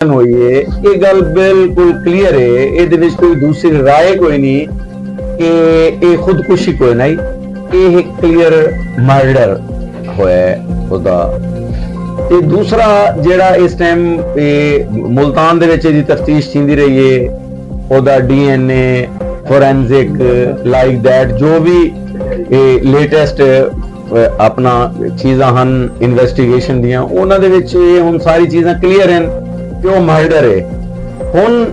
ਹੋਈ ਹੈ ਇਹ ਗੱਲ ਬਿਲਕੁਲ ਕਲੀਅਰ ਹੈ। ਇਹਦੇ ਵਿੱਚ ਕੋਈ ਦੂਸਰੀ ਰਾਏ ਕੋਈ ਨਹੀਂ ਕਿ ਇਹ ਖੁਦਕੁਸ਼ੀ ਕੋਈ ਨਹੀਂ, ਇਹ ਕਲੀਅਰ ਮਰਡਰ ਹੋਇਆ ਉਹਦਾ। ਤੇ ਦੂਸਰਾ ਜਿਹੜਾ ਇਸ ਟਾਈਮ ਮੁਲਤਾਨ ਦੇ ਵਿੱਚ ਇਹਦੀ ਤਫਤੀਸ਼ ਚਿੰਦੀ ਰਹੀ ਹੈ, ਉਹਦਾ DNA ਫੋਰੈਂਸਿਕ ਲਾਈਕ ਦੈਟ ਜੋ ਵੀ ਲੇਟੈਸਟ ਆਪਣਾ ਚੀਜ਼ਾਂ ਹਨ ਇਨਵੈਸਟੀਗੇਸ਼ਨ ਦੀਆਂ, ਉਹਨਾਂ ਦੇ ਵਿੱਚ ਇਹ ਹੁਣ ਸਾਰੀ ਚੀਜ਼ਾਂ ਕਲੀਅਰ ਹਨ ਕਿ ਉਹ ਮਰਡਰ ਹੈ। ਹੁਣ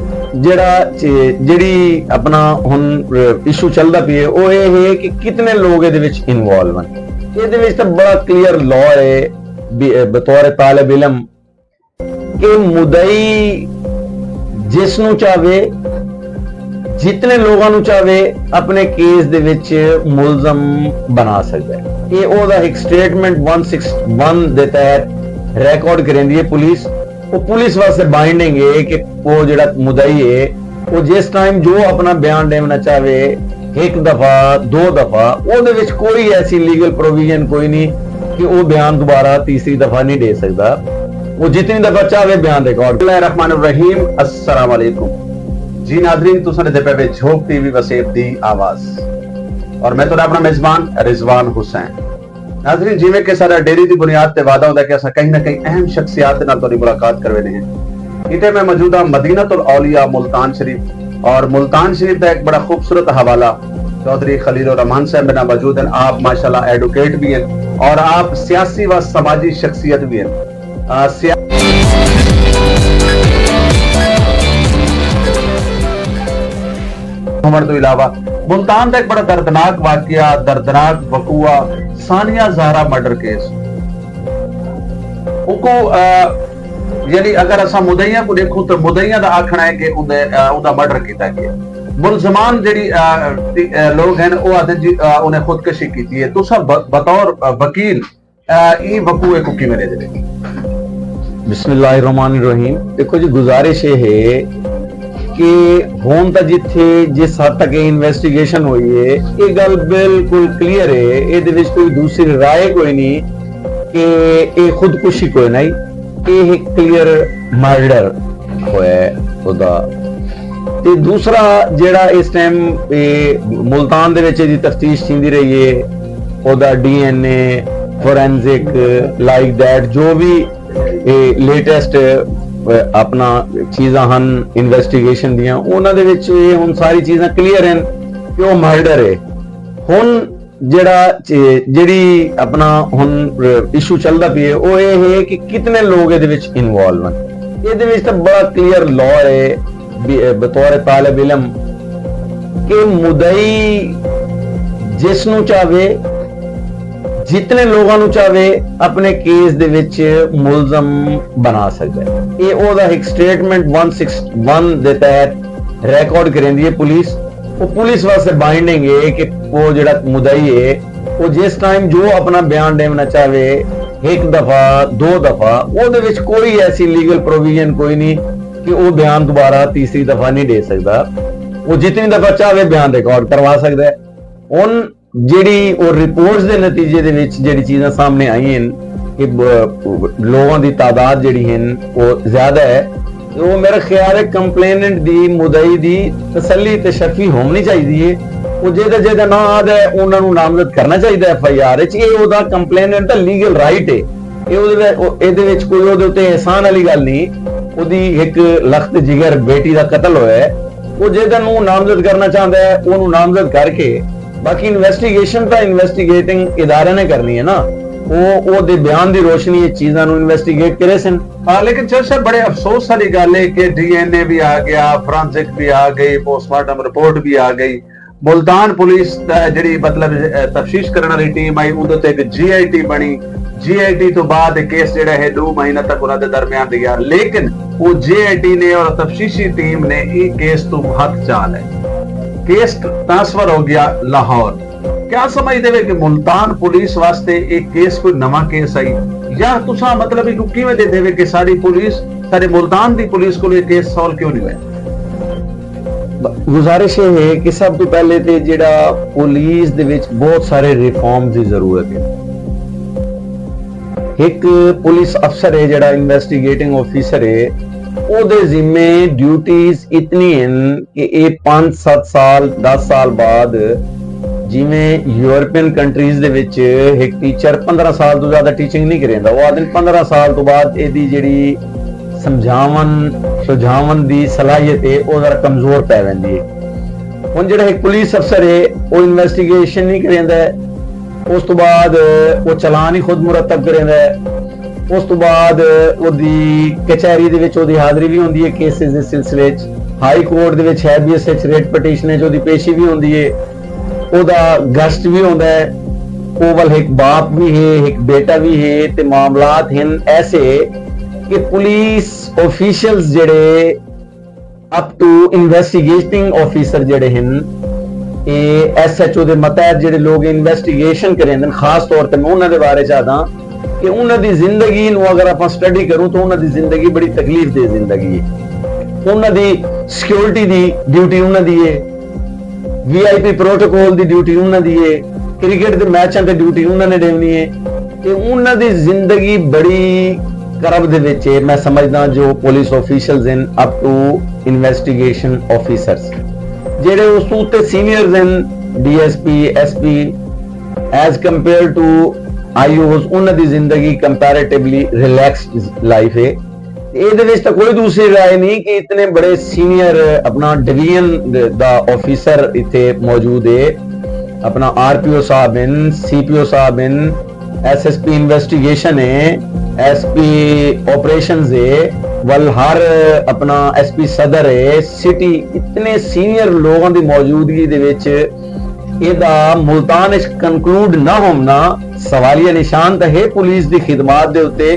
ਜਿਹੜੀ ਆਪਣਾ ਹੁਣ ਇਸ਼ੂ ਚੱਲਦਾ ਪਿਆ ਉਹ ਇਹ ਹੈ ਕਿ ਕਿਤਨੇ ਲੋਕ ਇਹਦੇ ਵਿੱਚ ਇਨਵੋਲਵ ਹਨ। ਇਹਦੇ ਵਿੱਚ ਤਾਂ ਬੜਾ ਕਲੀਅਰ ਲਾਅ ਹੈ ਬਤੌਰ ਤਾਲਿਬ ਇਲਮ ਕਿ ਮੁਦਈ ਜਿਸ ਨੂੰ ਚਾਹੇ, ਜਿਤਨੇ ਲੋਕਾਂ ਨੂੰ ਚਾਹੇ ਆਪਣੇ ਕੇਸ ਦੇ ਵਿੱਚ ਮੁਲਜ਼ਮ ਬਣਾ ਸਕਦਾ ਹੈ। ਇਹ ਉਹਦਾ ਇੱਕ ਸਟੇਟਮੈਂਟ 161 ਦੇ ਤਹਿਤ ਰਿਕਾਰਡ ਕਰਿੰਦੀ ਹੈ ਪੁਲਿਸ। ਉਹ ਪੁਲਿਸ ਵਾਸਤੇ ਬਾਈਂਡਿੰਗ ਹੈ ਕਿ ਉਹ ਜਿਹੜਾ ਮੁਦਈ ਹੈ ਉਹ ਜਿਸ ਟਾਈਮ ਜੋ ਆਪਣਾ ਬਿਆਨ ਦੇਣਾ ਚਾਹੇ, ਇੱਕ ਦਫਾ ਦੋ ਦਫਾ, ਉਹਦੇ ਵਿੱਚ ਕੋਈ ਐਸੀ ਲੀਗਲ ਪ੍ਰੋਵੀਜ਼ਨ ਕੋਈ ਨਹੀਂ ਕਿ ਉਹ ਬਿਆਨ ਦੁਬਾਰਾ ਤੀਸਰੀ ਦਫਾ ਨਹੀਂ ਦੇ ਸਕਦਾ। ਉਹ जितनी दफा चाहे बयान रिकॉर्ड। बिस्मिल्लाहिर्रहमानिर्रहीम, अस्सलाम वालेकुम जी नाज़रीन, तुसां दे पे झोंक टीवी वसेब दी आवाज और मैं तुहाडा अपना मेजबान रिजवान हुसैन। नाज़रीन, जिवें कि साडा डेरी दी बुनियाद ते वादा हुंदा कि असां कहीं ना कहीं अहम शख्सियात दे नाल तुहाडी मुलाकात करवेने हैं। इत्थे मैं मौजूद हां मदीनतुल औलिया मुल्तान शरीफ और मुल्तान शरीफ दा एक बड़ा खूबसूरत हवाला चौधरी खलीलुर रहमान साहब मेरे नाल मौजूद हैं। आप माशाल्लाह एडवोकेट भी हैं और आप सियासी व समाजी शख्सियत भी हैं। तो इलावा मुल्तान का एक बड़ा दर्दनाक वाकया, दर्दनाक वकूआ सानिया ज़हरा मर्डर केस उको यानी अगर असा मुदईया को देखो तो मुदईया का आखना है कि उनका मर्डर किया गया। मुलजमान जी लोग हैं वो आदे जी उन्हें खुदकशी की है। तो सब बतौर वकील ये वकूए को किवें दे बिस्मिल्लाहिर्रहमानिर्रहीम। देखो जी, गुजारिश ये है कि हुण तां जिथे जिस हद तक इन्वेस्टिगेशन हुई है ये गल बिल्कुल क्लियर है। ਇਹਦੇ ਵਿੱਚ ਕੋਈ ਦੂਸਰੀ ਰਾਏ ਕੋਈ ਨਹੀਂ ਕਿ ਇਹ ਖੁਦਕੁਸ਼ੀ ਕੋਈ ਨਹੀਂ, ਇਹ ਕਲੀਅਰ ਮਰਡਰ ਹੋਇਆ ਉਹਦਾ। ਤੇ ਦੂਸਰਾ ਜਿਹੜਾ ਇਸ ਟਾਈਮ ਮੁਲਤਾਨ ਦੇ ਵਿੱਚ ਇਹਦੀ ਤਫਤੀਸ਼ ਚਿੰਦੀ ਰਹੀ ਹੈ, ਉਹਦਾ DNA ਫੋਰੈਂਸਿਕ ਲਾਈਕ ਦੈਟ ਜੋ ਵੀ ਲੇਟੈਸਟ ਆਪਣਾ ਚੀਜ਼ਾਂ ਹਨ ਇਨਵੈਸਟੀਗੇਸ਼ਨ ਦੀਆਂ, ਉਹਨਾਂ ਦੇ ਵਿੱਚ ਇਹ ਹੁਣ ਸਾਰੀ ਚੀਜ਼ਾਂ ਕਲੀਅਰ ਹਨ ਕਿ ਉਹ ਮਰਡਰ ਹੈ। ਹੁਣ ਜਿਹੜੀ ਆਪਣਾ ਹੁਣ ਇਸ਼ੂ ਚੱਲਦਾ ਪਿਆ ਉਹ ਇਹ ਹੈ ਕਿ ਕਿਤਨੇ ਲੋਕ ਇਹਦੇ ਵਿੱਚ ਇਨਵੋਲਵ ਹਨ। ਇਹਦੇ ਵਿੱਚ ਤਾਂ ਬੜਾ ਕਲੀਅਰ ਲਾਅ ਹੈ ਬਤੌਰ ਤਾਲਿਬ ਇਲਮ ਕਿ ਮੁਦਈ ਜਿਸ ਨੂੰ ਚਾਹੇ, जितने लोगों ਨੂੰ ਚਾਹੇ ਆਪਣੇ ਕੇਸ ਦੇ ਵਿੱਚ ਮੁਲਜ਼ਮ ਬਣਾ ਸਕਦਾ ਹੈ। ਇਹ ਉਹਦਾ ਇੱਕ ਸਟੇਟਮੈਂਟ 161 ਦੇ ਤਹਿਤ ਰਿਕਾਰਡ ਕਰਿੰਦੀ ਹੈ ਪੁਲਿਸ। ਉਹ ਪੁਲਿਸ ਵਾਸਤੇ ਬਾਈਂਡਿੰਗ ਹੈ ਕਿ ਉਹ ਜਿਹੜਾ ਮੁਦਈ ਹੈ ਉਹ ਜਿਸ ਟਾਈਮ ਜੋ ਆਪਣਾ ਬਿਆਨ ਦੇਣਾ ਚਾਹੇ, ਇੱਕ ਦਫਾ ਦੋ ਦਫਾ, ਉਹਦੇ ਵਿੱਚ ਕੋਈ ਐਸੀ ਲੀਗਲ ਪ੍ਰੋਵੀਜ਼ਨ ਕੋਈ ਨਹੀਂ ਕਿ ਉਹ ਬਿਆਨ ਦੁਬਾਰਾ ਤੀਸਰੀ ਦਫਾ ਨਹੀਂ ਦੇ ਸਕਦਾ। ਉਹ ਜਿੰਨੀ ਦਫਾ ਚਾਹੇ ਬਿਆਨ ਰਿਕਾਰਡ ਕਰਵਾ ਸਕਦਾ ਹੈ। ਹੁਣ ਜਿਹੜੀ ਉਹ ਰਿਪੋਰਟਸ ਦੇ ਨਤੀਜੇ ਦੇ ਵਿੱਚ ਜਿਹੜੀ ਚੀਜ਼ਾਂ ਸਾਹਮਣੇ ਆਈਆਂ ਕਿ ਲੋਕਾਂ ਦੀ ਤਾਦਾਦ ਜਿਹੜੀ ਹੈ ਉਹ ਜ਼ਿਆਦਾ ਹੈ, ਉਹ ਮੇਰਾ ਖਿਆਲ ਹੈ ਕੰਪਲੇਨੈਂਟ ਦੀ ਮੁਦਈ ਦੀ ਤਸੱਲੀ ਤੇ ਸ਼ਫੀ ਹੋਣੀ ਚਾਹੀਦੀ ਹੈ। ਉਹ ਜਿਹਦਾ ਨਾਂ ਆਦਾ ਹੈ ਉਹਨਾਂ ਨੂੰ ਨਾਮਜ਼ਦ ਕਰਨਾ ਚਾਹੀਦਾ FIR ਵਿੱਚ। ਇਹ ਉਹਦਾ ਕੰਪਲੇਨੈਂਟ ਦਾ ਲੀਗਲ ਰਾਈਟ ਹੈ। ਇਹਦੇ ਵਿੱਚ ਕੋਈ ਉਹਦੇ ਉੱਤੇ ਇਹਸਾਨ ਵਾਲੀ ਗੱਲ ਨਹੀਂ। ਉਹਦੀ ਇੱਕ ਲਖਤ ਜਿਗਰ ਬੇਟੀ ਦਾ ਕਤਲ ਹੋਇਆ ਹੈ, ਉਹ ਜਿਹਦਾ ਨੂੰ ਨਾਮਜ਼ਦ ਕਰਨਾ ਚਾਹੁੰਦਾ ਹੈ ਉਹਨੂੰ ਨਾਮਜ਼ਦ ਕਰਕੇ ਬਾਕੀ ਇਨਵੈਸਟੀਗੇਸ਼ਨ ਤਾਂ ਇਨਵੈਸਟੀਗੇਟਿੰਗ ਇਦਾਰੇ ਨੇ ਕਰਨੀ ਹੈ ਨਾ। ਉਹ ਉਹਦੇ ਬਿਆਨ ਦੀ ਰੋਸ਼ਨੀ ਇਹ ਚੀਜ਼ਾਂ ਨੂੰ ਇਨਵੈਸਟੀਗੇਟ ਕਰੇ ਸਨ। लेकिन चल साहब बड़े अफसोस वाली गल है कि DNA भी आ गया, फोरेंसिक भी आ गई, पोस्टमार्टम रिपोर्ट भी आ गई। मुल्तान पुलिस जी मतलब तफ्तीश करने वाली टीम आई, उहदे ते एक GIT बनी। GIT तो बाद केस जिहड़ा है 2 महीना तक उन्हां दे दरमियान रहा, लेकिन वो GIT ने और तफ्तीशी टीम ने ये केस तो हथ चाल है, केस ट्रांसफर हो गया लाहौर। क्या समझते हो कि मुल्तान पुलिस वास्ते एक केस कोई नवा केस आई या तुसा मतलब एक किवें दे देवे कि साडी पुलिस साडे मुल्तान दी पुलिस को केस सॉल्व क्यों नहीं होया? गुजारिश है कि सब तो पहले ते जेड़ा पुलिस दे विच बहुत सारे रिफॉर्म्स दी जरूरत है। एक पुलिस अफसर है जेड़ा इन्वेस्टिगेटिंग ऑफिसर है, ਉਹਦੇ ਜ਼ਿੰਮੇ ਡਿਊਟੀਜ਼ ਇਤਨੀ ਹਨ ਕਿ ਇਹ 5-7 ਸਾਲ 10 ਸਾਲ ਬਾਅਦ, ਜਿਵੇਂ ਯੂਰਪੀਅਨ ਕੰਟਰੀਜ਼ ਦੇ ਵਿੱਚ ਇੱਕ ਟੀਚਰ 15 ਸਾਲ ਤੋਂ ਜ਼ਿਆਦਾ ਟੀਚਿੰਗ ਨਹੀਂ ਕਰੇਂਦਾ, ਉਹ ਆਦਮੀ 15 ਸਾਲ ਤੋਂ ਬਾਅਦ ਇਹਦੀ ਜਿਹੜੀ ਸੁਝਾਵਨ ਦੀ ਸਲਾਹੀਅਤ ਹੈ ਉਹ ਜ਼ਰਾ ਕਮਜ਼ੋਰ ਪੈ ਜਾਂਦੀ ਹੈ। ਹੁਣ ਜਿਹੜਾ ਇੱਕ ਪੁਲਿਸ ਅਫਸਰ ਹੈ ਉਹ ਇਨਵੈਸਟੀਗੇਸ਼ਨ ਨਹੀਂ ਕਰੇਂਦਾ, ਉਸ ਤੋਂ ਬਾਅਦ ਉਹ ਚਲਾਨ ਹੀ ਖੁਦ ਮੁਰਤਬ ਕਰੇਂਦਾ, ਉਸ ਤੋਂ ਬਾਅਦ ਉਹਦੀ ਕਚਹਿਰੀ ਦੇ ਵਿੱਚ ਉਹਦੀ ਹਾਜ਼ਰੀ ਵੀ ਹੁੰਦੀ ਹੈ ਕੇਸਿਸ ਦੇ ਸਿਲਸਿਲੇ 'ਚ, ਹਾਈ ਕੋਰਟ ਦੇ ਵਿੱਚ ਹੈਬੀਅਸ ਵਿੱਚ ਰੇਟ ਪਟੀਸ਼ਨ 'ਚ ਉਹਦੀ ਪੇਸ਼ੀ ਵੀ ਹੁੰਦੀ ਹੈ, ਉਹਦਾ ਗਸ਼ਟ ਵੀ ਹੁੰਦਾ ਹੈ, ਉਹ ਵੱਲ ਇੱਕ ਬਾਪ ਵੀ ਹੈ, ਇੱਕ ਬੇਟਾ ਵੀ ਹੈ, ਤੇ ਮਾਮਲਾਤ ਹਨ ਐਸੇ ਕਿ ਪੁਲਿਸ ਆਫੀਸ਼ੀਅਲਸ ਜਿਹੜੇ ਅਪ ਟੂ ਇਨਵੈਸਟੀਗੇਟਿੰਗ ਆਫੀਸਰ ਜਿਹੜੇ ਹਨ, ਇਹ ਐਸਐਚਓ ਦੇ ਮਤਹਿਤ ਜਿਹੜੇ ਲੋਕ ਇਨਵੈਸਟੀਗੇਸ਼ਨ ਕਰਦੇ, ਖਾਸ ਤੌਰ ਤੇ ਮੈਂ ਉਹਨਾਂ ਦੇ ਬਾਰੇ ਚਾਹਦਾ ਕਿ ਉਹਨਾਂ ਦੀ ਜ਼ਿੰਦਗੀ ਨੂੰ ਅਗਰ ਆਪਾਂ ਸਟੱਡੀ ਕਰੂੰ ਤਾਂ ਉਹਨਾਂ ਦੀ ਜ਼ਿੰਦਗੀ ਬੜੀ ਤਕਲੀਫ ਦੇ ਜ਼ਿੰਦਗੀ ਹੈ। ਉਹਨਾਂ ਦੀ ਸਿਕਿਉਰਿਟੀ ਦੀ ਡਿਊਟੀ ਉਹਨਾਂ ਦੀ ਹੈ, ਵੀਆਈਪੀ ਪ੍ਰੋਟੋਕਾਲ ਦੀ ਡਿਊਟੀ ਉਹਨਾਂ ਦੀ ਹੈ, ਕ੍ਰਿਕਟ ਦੇ ਮੈਚਾਂ ਤੇ ਡਿਊਟੀ ਉਹਨਾਂ ਨੇ ਦੇਣੀ ਹੈ, ਤੇ ਉਹਨਾਂ ਦੀ ਜ਼ਿੰਦਗੀ ਬੜੀ ਕਰਬ ਦੇ ਵਿੱਚ ਹੈ। ਮੈਂ ਸਮਝਦਾ ਜੋ ਪੁਲਿਸ ਆਫੀਸ਼ੀਅਲਸ ਹਨ ਅਪ ਟੂ ਇਨਵੈਸਟੀਗੇਸ਼ਨ ਆਫੀਸਰਸ ਜਿਹੜੇ ਉਸ ਤੋਂ ਉੱਤੇ ਸੀਨੀਅਰਸ ਹਨ, DSP SP, as compare to IOs, ਉਹਨਾਂ ਦੀ ਜ਼ਿੰਦਗੀ ਕੰਪੈरेटिवली ਰਿਲੈਕਸਡ ਲਾਈਫ ਹੈ। ਇਹਦੇ ਵਿੱਚ ਤਾਂ ਕੋਈ ਦੂਸਰੀ ਰਾਏ ਨਹੀਂ ਕਿ ਇਤਨੇ ਬੜੇ ਸੀਨੀਅਰ ਆਪਣਾ ਡਿਵੀਜ਼ਨ ਦਾ ਆਫੀਸਰ ਇੱਥੇ ਮੌਜੂਦ ਹੈ, अपना आरपीओ साहब इन, सीपीओ साहब इन, एसएसपी इन्वेस्टिगेशन है, एसपी ऑपरेशंस है, वल हर अपना एसपी सदर है, सिटी, इतने सीनियर लोगों की मौजूदगी दे विच ਇਹਦਾ ਮੁਲਤਾਨ ਵਿੱਚ ਕਨਕਲੂਡ ਨਾ ਹੋਣਾ ਸਵਾਲੀਆ ਨਿਸ਼ਾਨ ਤਾਂ ਹੈ ਪੁਲਿਸ ਦੀ ਖਿਦਮਤ ਦੇ ਉੱਤੇ।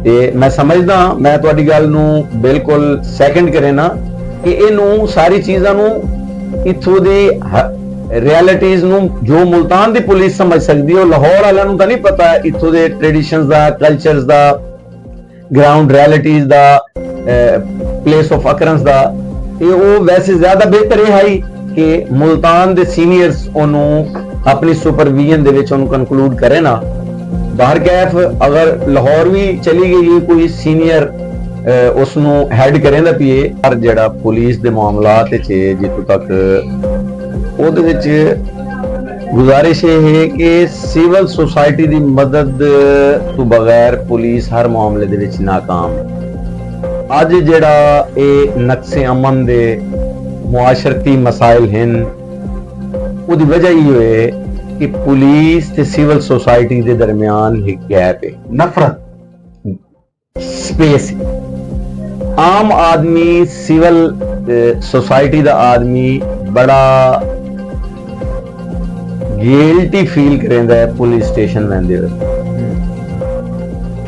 ਤੇ ਮੈਂ ਸਮਝਦਾ, ਮੈਂ ਤੁਹਾਡੀ ਗੱਲ ਨੂੰ ਬਿਲਕੁਲ ਸੈਕੰਡ ਕਰੇ ਨਾ ਕਿ ਇਹਨੂੰ ਸਾਰੀ ਚੀਜ਼ਾਂ ਨੂੰ ਇਥੋਂ ਦੀ ਰਿਐਲਿਟੀਜ਼ ਨੂੰ ਜੋ ਮੁਲਤਾਨ ਦੀ ਪੁਲਿਸ ਸਮਝ ਸਕਦੀ ਹੈ, ਉਹ ਲਾਹੌਰ ਵਾਲਿਆਂ ਨੂੰ ਤਾਂ ਨਹੀਂ ਪਤਾ ਇਥੋਂ ਦੇ ਟ੍ਰੈਡੀਸ਼ਨਸ ਦਾ, ਕਲਚਰਸ ਦਾ, ਗਰਾਊਂਡ ਰਿਐਲਿਟੀਜ਼ ਦਾ, ਪਲੇਸ ਆਫ ਅਕਰੈਂਸ ਦਾ। ਤੇ ਉਹ ਵੈਸੇ ਜ਼ਿਆਦਾ ਬਿਹਤਰ ਇਹ ਹੈ ਕਿ ਮੁਲਤਾਨ ਦੇ ਸੀਨੀਅਰਸ ਉਹਨੂੰ ਆਪਣੀ ਸੁਪਰਵੀਜ਼ਨ ਦੇ ਵਿੱਚ ਉਹਨੂੰ ਕਨਕਲੂਡ ਕਰੇ ਨਾ। ਬਾਹਰ ਕੈਫ ਅਗਰ ਲਾਹੌਰ ਵੀ ਚਲੀ ਗਈ ਕੋਈ ਸੀਨੀਅਰ ਉਸ ਨੂੰ ਹੈਡ ਕਰੇਂਦਾ ਪਈਏ, ਪਰ ਜਿਹੜਾ ਪੁਲਿਸ ਦੇ ਮਾਮਲਾਤ ਵਿੱਚ ਜਿੱਥੋਂ ਤੱਕ ਉਹਦੇ ਵਿੱਚ ਗੁਜ਼ਾਰਿਸ਼ ਇਹ ਹੈ ਕਿ ਸਿਵਲ ਸੁਸਾਇਟੀ ਦੀ ਮਦਦ ਤੋਂ ਬਗੈਰ ਪੁਲਿਸ ਹਰ ਮਾਮਲੇ ਦੇ ਵਿੱਚ ਨਾਕਾਮ। ਅੱਜ ਜਿਹੜਾ ਇਹ ਨਕਸ਼ੇ ਅਮਨ ਦੇ ਮੁਆਸ਼ਰਤੀ ਮਸਾਇਲ ਹਨ, ਉਹਦੀ ਵਜ੍ਹਾ ਇਹ ਹੈ ਕਿ ਪੁਲਿਸ ਤੇ ਸਿਵਲ ਸੁਸਾਇਟੀ ਦੇ ਦਰਮਿਆਨ ਇੱਕ ਗੈਪ ਹੈ, ਨਫ਼ਰਤ space. Aam Aadmi civil society ਦਾ ਆਦਮੀ ਬੜਾ ਗਿਲਟੀ ਫੀਲ ਕਰਦਾ ਹੈ ਪੁਲਿਸ ਸਟੇਸ਼ਨ ਲੈਂਦੇ ਹੋਏ।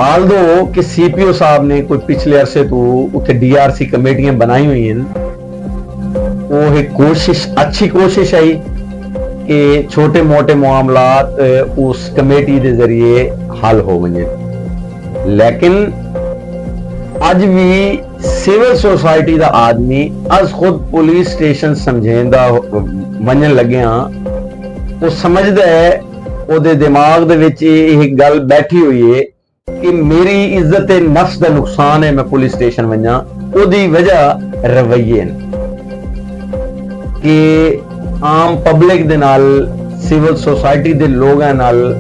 ਆਲਦੋ ਕਿ ਸੀਪੀਓ ਸਾਹਿਬ ਨੇ ਕੋਈ ਪਿਛਲੇ ਅਰਸੇ ਤੋਂ ਉੱਥੇ ਡੀਆਰਸੀ ਕਮੇਟੀਆਂ ਬਣਾਈ ਹੋਈ ਹਨ, ਉਹ ਇੱਕ ਕੋਸ਼ਿਸ਼, अच्छी कोशिश है कि छोटे मोटे मामलात उस कमेटी के जरिए हल हो वने, लेकिन अज भी सिविल सोसाइटी का आदमी अस खुद पुलिस स्टेशन समझेंदा मनन लगे हाँ, वो समझदा है, ਉਹਦੇ ਦਿਮਾਗ ਦੇ ਵਿੱਚ ਇਹ ਗੱਲ ਬੈਠੀ ਹੋਈ ਹੈ ਕਿ ਮੇਰੀ ਇੱਜ਼ਤ ਤੇ ਨਫਸ ਦਾ ਨੁਕਸਾਨ ਹੈ, ਮੈਂ ਪੁਲਿਸ ਸਟੇਸ਼ਨ ਵੰਜਾਂ। ਉਹਦੀ ਵਜ੍ਹਾ ਰਵੱਈਏ ਨੇ ਕਿ ਆਮ ਪਬਲਿਕ ਦੇ ਨਾਲ, ਸਿਵਲ ਸੁਸਾਇਟੀ ਦੇ ਲੋਕਾਂ ਨਾਲ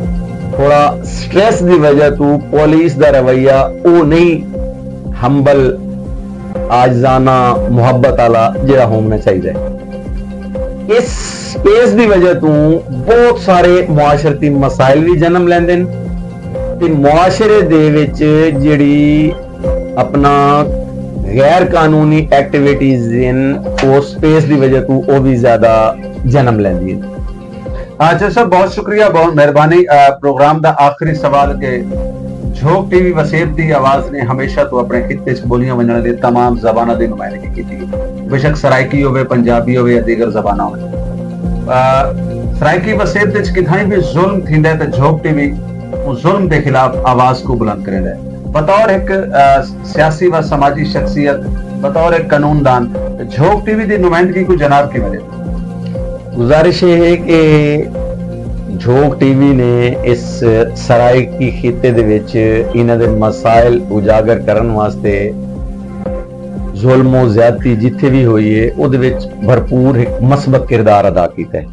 ਥੋੜਾ ਸਟ੍ਰੈਸ ਦੀ ਵਜ੍ਹਾ ਤੋਂ ਪੁਲਿਸ ਦਾ ਰਵੱਈਆ ਉਹ ਨਹੀਂ ਹੰਬਲ, ਆਜਜ਼ਾਨਾ, ਮੁਹੱਬਤ ਵਾਲਾ ਜਿਹੜਾ ਹੋਣਾ ਚਾਹੀਦਾ ਹੈ। ਇਸ ਸਪੇਸ ਦੀ ਵਜ੍ਹਾ ਤੋਂ ਬਹੁਤ ਸਾਰੇ ਮੁਆਸ਼ਰਤੀ ਮਸਾਇਲ ਵੀ ਜਨਮ ਲੈਂਦੇ ਨੇ ਤੇ ਮੁਆਸ਼ਰੇ ਦੇ ਵਿੱਚ ਜਿਹੜੀ ਆਪਣਾ गैर कानूनी एक्टिविटीज इन उस स्पेस की वजह तो वो भी ज्यादा जन्म लेंदी है। अच्छा सर, बहुत शुक्रिया, बहुत मेहरबानी। प्रोग्राम का आखिरी सवाल के झोंक टीवी वसेब की आवाज ने हमेशा तो अपने खिते च बोलियां वजण दे तमाम ज़बानां दी नुमाइंदगी कीती है, बेशक सराइकी होवे, पंजाबी होवे या दीगर ज़बानां होवे। सराइकी वसेब दे च किथां भी जुल्म थींदा है ते झोंक टीवी उस जुल्म के खिलाफ आवाज को बुलंद करेंदा है। बतौर एक सियासी व समाजी शख्सियत, बतौर एक कानूनदान, झोंक टीवी की नुमाइंदगी को जनाब की मिले। गुजारिश ये है कि झोंक टीवी ने इस सराइकी खिते दे विच इन्हां दे मसाइल उजागर करन वास्ते ਜ਼ੁਲਮ ਜ਼ਿਆਦਤੀ ਜਿੱਥੇ ਵੀ ਹੋਈ ਹੈ ਉਹਦੇ ਵਿੱਚ ਭਰਪੂਰ ਇੱਕ ਮਸਬਤ ਕਿਰਦਾਰ ਅਦਾ ਕੀਤਾ ਹੈ।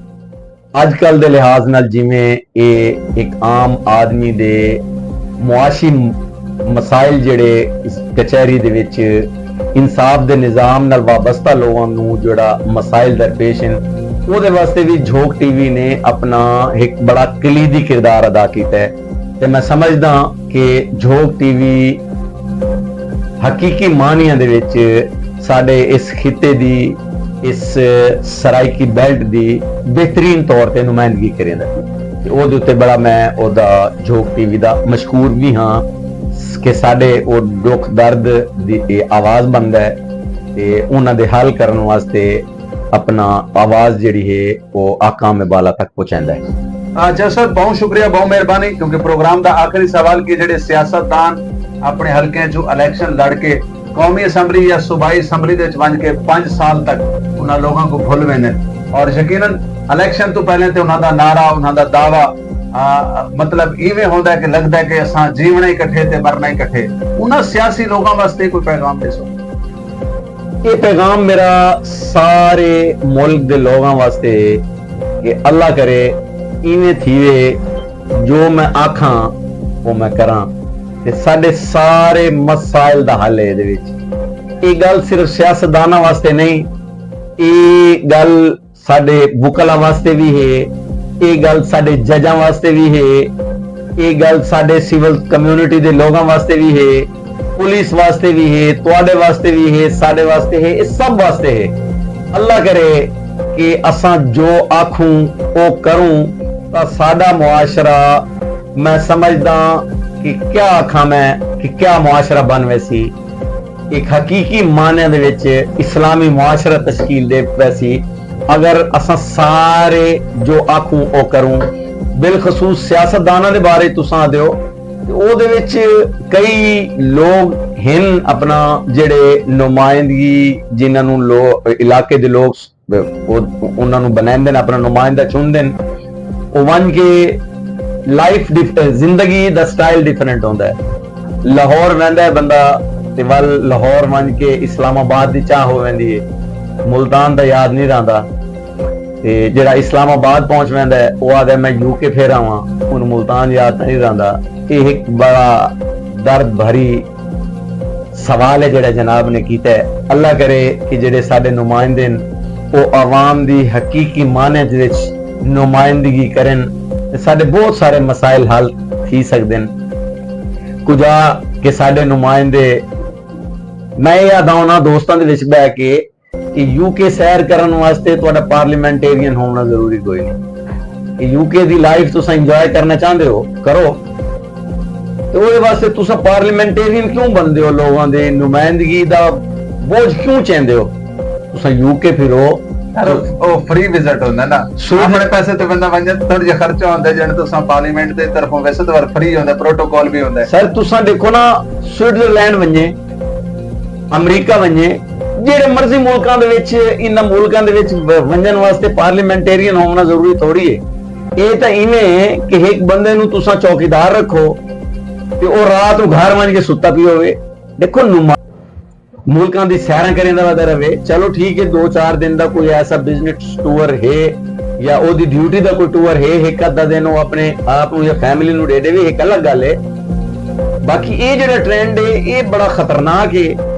ਅੱਜ ਕੱਲ ਦੇ ਲਿਹਾਜ਼ ਨਾਲ ਜਿਵੇਂ ਇਹ ਇੱਕ ਆਮ ਆਦਮੀ ਦੇ ਮੁਆਸ਼ੀ ਮਸਾਇਲ ਜਿਹੜੇ ਇਸ ਕਚਹਿਰੀ ਦੇ ਵਿੱਚ ਇਨਸਾਫ ਦੇ ਨਿਜ਼ਾਮ ਨਾਲ ਵਾਬਸਤਾ ਲੋਕਾਂ ਨੂੰ ਜਿਹੜਾ ਮਸਾਇਲ ਦਰਪੇਸ਼ ਹਨ, ਉਹਦੇ ਵਾਸਤੇ ਵੀ ਝੋਕ ਟੀਵੀ ਨੇ ਆਪਣਾ ਇੱਕ ਬੜਾ ਕਲੀਦੀ ਕਿਰਦਾਰ ਅਦਾ ਕੀਤਾ ਹੈ। ਤੇ ਮੈਂ ਸਮਝਦਾ ਕਿ ਝੋਕ ਟੀਵੀ ਹਕੀਕੀ ਮਾਨੀਆਂ ਦੇ ਵਿੱਚ ਸਾਡੇ ਇਸ ਖਿੱਤੇ ਦੀ ਇਸ ਸਰਾਇਕੀ ਬੈਲਟ ਦੀ ਬਿਹਤਰੀਨ ਤੌਰ ਤੇ ਨੁਮਾਇੰਦਗੀ ਕਰੇਂਦਾ ਤੇ ਉਹਦੇ ਉੱਤੇ ਬੜਾ ਮੈਂ ਉਹਦਾ ਝੋਕ ਟੀਵੀ ਦਾ ਮਸ਼ਕੂਰ ਵੀ ਹਾਂ ਕਿ ਸਾਡੇ ਉਹ ਦੁੱਖ ਦਰਦ ਦੀ ਇਹ ਆਵਾਜ਼ ਬਣਦਾ ਹੈ ਤੇ ਉਹਨਾਂ ਦੇ ਹੱਲ ਕਰਨ ਵਾਸਤੇ अपना आवाज जी है वो आकाम में बाला तक पहुंचाता है। जसर बहुत शुक्रिया, बहुत मेहरबानी, क्योंकि प्रोग्राम का आखिरी सवाल की जेडे सियासतदान अपने हल्के जो इलेक्शन लड़के कौमी असैंबली या सूबाई असैंबली दे बन के 5 साल तक उन्होंने लोगों को भुल वेंदे और यकीनन इलेक्शन तो पहले तो उन्होंने नारा उन्होंने दावा मतलब इवें होता है कि लगता है कि असां जीवना ही इकट्ठे ते मरना ही इकट्ठे, उन्होंने सियासी लोगों वास्ते कोई पैगाम दसो। ये पैगाम मेरा सारे मुल्क के लोगों वास्ते कि अल्लाह करे इवें थीवे जो मैं आखां वो मैं करां ते साडे सारे मसाइल दा हल है इहदे विच। ये गल सिर्फ सियासतदानां वास्ते नहीं, ये गल साडे वकला वास्ते भी है, ये गल साडे जजां वास्ते भी है, ये गल साडे सिविल कम्युनिटी दे लोगों वास्ते भी है, पुलिस वास्ते भी है, तुआडे वास्ते भी है, साडे वास्ते है, इस सब वास्ते है। अल्लाह करे कि असां जो आखूं वो करूं तो साडा मुआशरा मैं समझदा कि क्या आखा मैं कि क्या मुआशरा बन वैसी एक हकीकी माने दे विच इस्लामी मुआशरा तश्कील दे वैसी अगर असां सारे जो आखूं वो करूं। बिलखसूस सियासतदानां दे बारे तुसां दियो ਉਹਦੇ ਵਿੱਚ ਕਈ ਲੋਕ ਹਨ अपना ਜਿਹੜੇ ਨੁਮਾਇੰਦਗੀ ਜਿਨ੍ਹਾਂ ਨੂੰ ਇਲਾਕੇ ਦੇ ਲੋਕ ਉਹਨਾਂ ਨੂੰ ਬਣਾਉਂਦੇ ਨੇ ਆਪਣਾ ਨੁਮਾਇੰਦਾ ਚੁਣਦੇ ਨੇ ਉਹ ਵੰਨ ਕੇ ਲਾਈਫ ਜ਼ਿੰਦਗੀ ਦਾ ਸਟਾਈਲ ਡਿਫਰੈਂਟ ਹੁੰਦਾ ਹੈ। ਲਾਹੌਰ ਰਹਿੰਦਾ ਹੈ ਬੰਦਾ ਤੇ ਵੱਲ ਲਾਹੌਰ ਵੰਨ ਕੇ ਇਸਲਾਮਾਬਾਦ ਦੀ ਚਾਹ ਹੋ ਜਾਂਦੀ ਹੈ, ਮੁਲਤਾਨ ਦਾ ਯਾਦ ਨਹੀਂ ਰਹਿੰਦਾ ਤੇ ਜਿਹੜਾ ਇਸਲਾਮਾਬਾਦ ਪਹੁੰਚ ਜਾਂਦਾ ਹੈ ਉਹ ਆਦਾ ਮੈਂ ਯੂਕੇ ਫੇਰ ਆਵਾਂ ਉਹਨੂੰ ਮੁਲਤਾਨ ਯਾਦ ਨਹੀਂ ਰਹਿੰਦਾ। ਇਹ ਇੱਕ ਬੜਾ ਦਰਦ ਭਰੀ ਸਵਾਲ ਹੈ ਜਿਹੜਾ ਜਨਾਬ ਨੇ ਕੀਤਾ ਹੈ। ਅੱਲਾ ਕਰੇ ਕਿ ਜਿਹੜੇ ਸਾਡੇ ਨੁਮਾਇੰਦੇ ਨੇ ਉਹ ਆਵਾਮ ਦੀ ਹਕੀਕੀ ਮਾਨੇ ਦੇ ਵਿੱਚ ਨੁਮਾਇੰਦਗੀ ਕਰਨ ਤੇ ਸਾਡੇ ਬਹੁਤ ਸਾਰੇ ਮਸਾਇਲ ਹੱਲ ਥੀ ਸਕਦੇ ਨੇ। ਕੁਝਾ ਕਿ ਸਾਡੇ ਨੁਮਾਇੰਦੇ ਮੈਂ ਯਾਦ ਆਉਣਾ ਦੋਸਤਾਂ ਦੇ ਵਿੱਚ ਬਹਿ ਕੇ ਕਿ यूके सैर करने वास्ते तुहाडा पार्लियामेंटेरियन होना जरूरी कोई नहीं कि यूके दी लाइफ तुसा इंजॉय करना चाहते हो करो तो ਉਹਦੇ ਵਾਸਤੇ ਤੁਸੀਂ ਪਾਰਲੀਮੈਂਟੇਰੀਅਨ ਕਿਉਂ ਬਣਦੇ ਹੋ, ਲੋਕਾਂ ਦੇ ਨੁਮਾਇੰਦਗੀ ਦਾ ਬੋਝ ਕਿਉਂ ਚਾਹੁੰਦੇ ਹੋ? ਤੁਸੀਂ ਯੂਕੇ ਫਿਰੋ ਉਹ ਫ੍ਰੀ ਵਿਜ਼ਿਟ ਹੁੰਦਾ ਨਾ, ਆਪਣੇ ਪੈਸੇ ਤੇ ਬੰਦਾ ਵੰਜੇ ਥੋੜਾ ਜਿਹਾ ਖਰਚਾ ਹੁੰਦਾ ਜਣ ਤੁਸੀਂ ਪਾਰਲੀਮੈਂਟ ਦੇ ਤਰਫੋਂ ਵੈਸੇ ਤਾਂ ਫ੍ਰੀ ਹੁੰਦਾ, ਪ੍ਰੋਟੋਕਾਲ ਵੀ ਹੁੰਦਾ ਸਰ। ਤੁਸੀਂ ਦੇਖੋ ਨਾ ਸਵਿਟਜ਼ਰਲੈਂਡ ਵੰਜੇ, ਅਮਰੀਕਾ ਵੰਜੇ, ਜਿਹੜੇ ਮਰਜ਼ੀ ਮੁਲਕਾਂ ਦੇ ਵਿੱਚ ਇਹਨਾਂ ਮੁਲਕਾਂ ਦੇ ਵਿੱਚ ਵੰਜਣ ਵਾਸਤੇ ਪਾਰਲੀਮੈਂਟੇਰੀਅਨ ਹੋਣਾ ਜ਼ਰੂਰੀ ਥੋੜੀ ਹੈ। ਇਹ ਤਾਂ ਇਵੇਂ ਕਿ ਇੱਕ ਬੰਦੇ ਨੂੰ ਤੁਸੀਂ ਚੌਕੀਦਾਰ ਰੱਖੋ ਤੇ ਉਹ ਰਾਤ ਨੂੰ ਘਰ ਵੰਜ ਕੇ ਸੁੱਤਾ ਪਈ ਹੋਵੇ। ਦੇਖੋ ਮੁਲਕਾਂ ਦੀ ਸੈਰਾਂ ਕਰਨ ਦਾ ਵਾਦਾ ਰਵੇ, ਚਲੋ ਠੀਕ ਹੈ 2-4 ਦਿਨ ਦਾ ਕੋਈ ਐਸਾ ਬਿਜ਼ਨਸ ਟੂਰ ਹੈ ਜਾਂ ਉਹਦੀ ਡਿਊਟੀ ਦਾ ਕੋਈ ਟੂਰ ਹੈ, ਇੱਕ ਅੱਧਾ ਦਿਨ ਉਹ ਆਪਣੇ ਆਪ ਨੂੰ ਜਾਂ ਫੈਮਿਲੀ ਨੂੰ ਦੇ ਦੇਵੇ, ਇੱਕ ਅਲੱਗ ਗੱਲ ਹੈ। ਬਾਕੀ ਇਹ ਜਿਹੜਾ ਟ੍ਰੈਂਡ ਹੈ ਇਹ ਬੜਾ ਖਤਰਨਾਕ ਹੈ।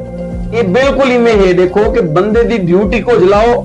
ये बिल्कुल ही में है देखो कि बंदे दी ड्यूटी को जलाओ